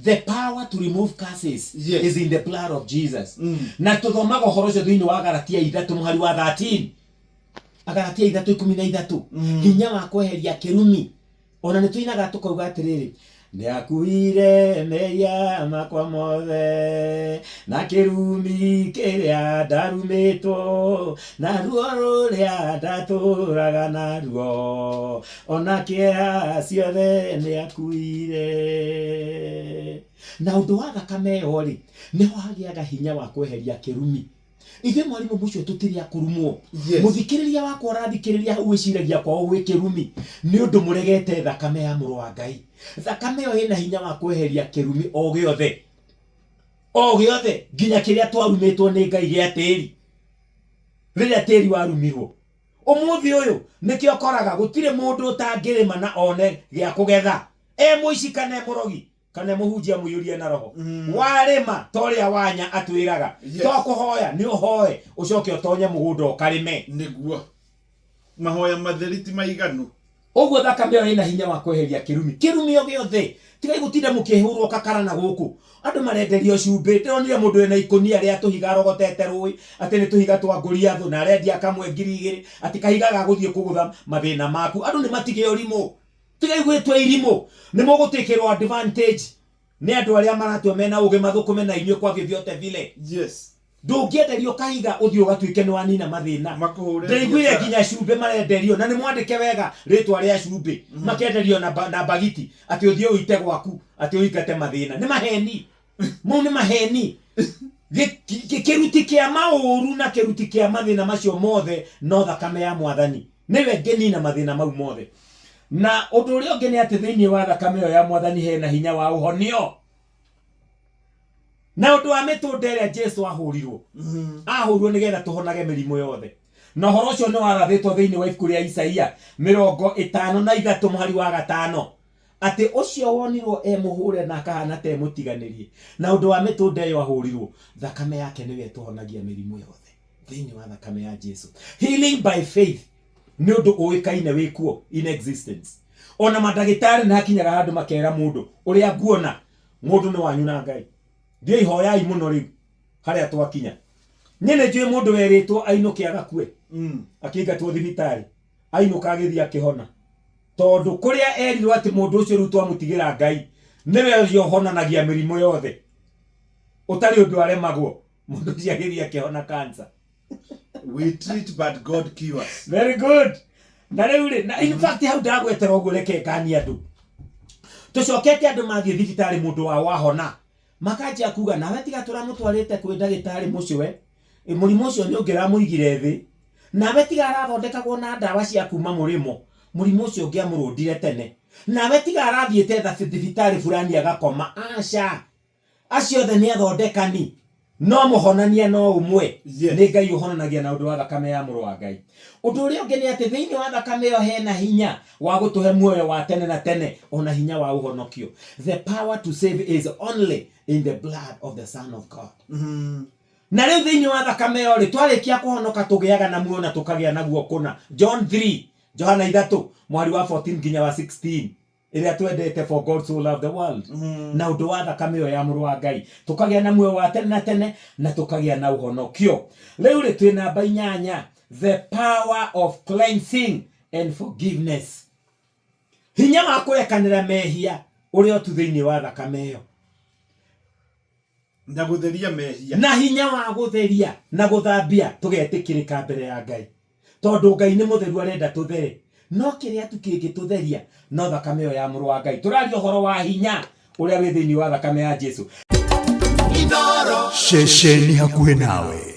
The power to remove curses is in the blood of Jesus. Na tuthomaga horo cio thiini wa Galatia 3 muhari wa 13. Agalatia 3:13. Hinya wa kueheria kirumi. Ona nituinaga tukauga atiriri. Niakuire meya makwa mothe na kirumi kiria ndarumitwo na ruo ruria ndaturaga naruo ona kĩeha ciothe niakuire. Na undu wa thakame yo ri ni wagiaga hinya wa kweheria kirumi. Ithe mwalimu mucio tutiria kurumwo. Muthikiriria wakwa rathikiriria uwiciragia kwa gwi kirumi ni undu muregete thakame ya Muru wa Ngai. Thakame yo ina hinya wa kweheria kirumi o giothe nginya kiria twarumitwo ni Ngai gia tiri. Riria tiri warumirwo umuthi uyu nikio koraga gutire mundu utangirima na one gia kugetha muici kana murogi kana muhunjia muyurie na roho warima toria wanya atwiraga to kuhoya ni uhoe ucoke utonye mugunda ukarime niguo mahoya matheriti maiganu. Oguo thakame yo ina hinya wa kweheria kirumi o giothe tigai gutinda mukihurwo kakara na guku andu marenderio cumbi. Ndironire mundu ena ikonia ria tuhiga rogotete rui ati ni tuhiga twa nguria thu na arendia kamwe 2,000 ati kahiga ga guthie kugutha mathina maku. Andu ni matige urimo tigai gwitwa irimo ni mugutikirwo advantage ni andu aria maratwa mena uge mathukume na inywe kwa vyovyote vile. Ndungienderio kahiga uthio gatwike ni wanina mathina ndaiguire nginya cumbi marenderio na ni mwandike wega ritwa ria cumbi makenderio na bagiti ati uthio uite gwaku ati uikate mathina. Ni maheni mu ni maheni kiruti kia mauru na kiruti kia mathina macio mothe no thakame ya Mwathani niwe ngenina mathina mau mothe. Na undu uria ungi ni ati thiini wa thakame ya Mwathani hena hinya wa uhonio. Na undu wa mitundere Jesu ahurirwo ahurirwo nigetha tuhonage mirimo yothe. Na horo ucio no arathitwo thiini wa ibuku ria Isaia 53 muhari wa 5 ati ucio wonirwo muhure na kahana te mutiganirie. Na undu wa mitundere yo ahurirwo thakame yake niwe tuhonagia mirimo yothe thiini wa thakame ya Jesu. Healing by faith ni undu uikaine wikuo in existence. Ona madagitari na hakinyaga handu makera mundu uria nguona mundu ni wanyu na Ngai. Ndiye hoyai muno riu haria twakinya. Nyene njui mundu weritwo ainuke agakue akingatwo thibitari ainuka agithia kihona tondu kuria erirwo ati mundu ucio riu twamutigira Ngai niwe ucio honanagia mirimo yothe utari undu aremagwo mundu ucio agithia kihona cancer. We treat but God cures. Very good. Na riu na in fact how ndagwetera uguo reke kani andu tucokete andu mathie thibitari mundu wahona makaja kuga nawe tiga turamutwarite kwi ndagitari mucio murimu ucio ni ungira muigire thi nawe tiga arathondekagwo na ndawa cia kuma murimo murimu ucio ngiamurundire tene nawe tiga arathiite thibitari fulani agakoma acio the ni athondekani no muhonania no umwe ni Ngai uhonanagia na undu wa thakame ya Muru wa Ngai. Undu uria ungi ni ati thiini wa thakame yo hena hinya wa gutuhe muoyo wa tene na tene ona hinya wa uhonokio. The power to save is only in the blood of the Son of God. Na riu thiini wa thakame yo ri twarikia kuhonoka tugiaga na muoyo na tukagia naguo kuna John 3 Johana 3 mwari wa 14 nginya wa 16 iria twendete for God so loved the world. Na undu wa thakame yo ya Muru wa Ngai tukagia na muoyo wa tene na tene na tukagia na uhonokio. Riu ri twi namba 8 the power of cleansing and forgiveness. Hinya wa kurekanira mehia uria tu thiini wa thakame yo na gutheria mehia na hinya wa gutheria na guthambia tugetikirika mbere ya Ngai tondu Ngai ni mutheru arenda tuthere no kiria tukingitutheria no thakame yo ya Muru wa Ngai. Turaria horo wa hinya uria wi thiini wa thakame ya Jesu. Inooro shesheni hakuhe nawe.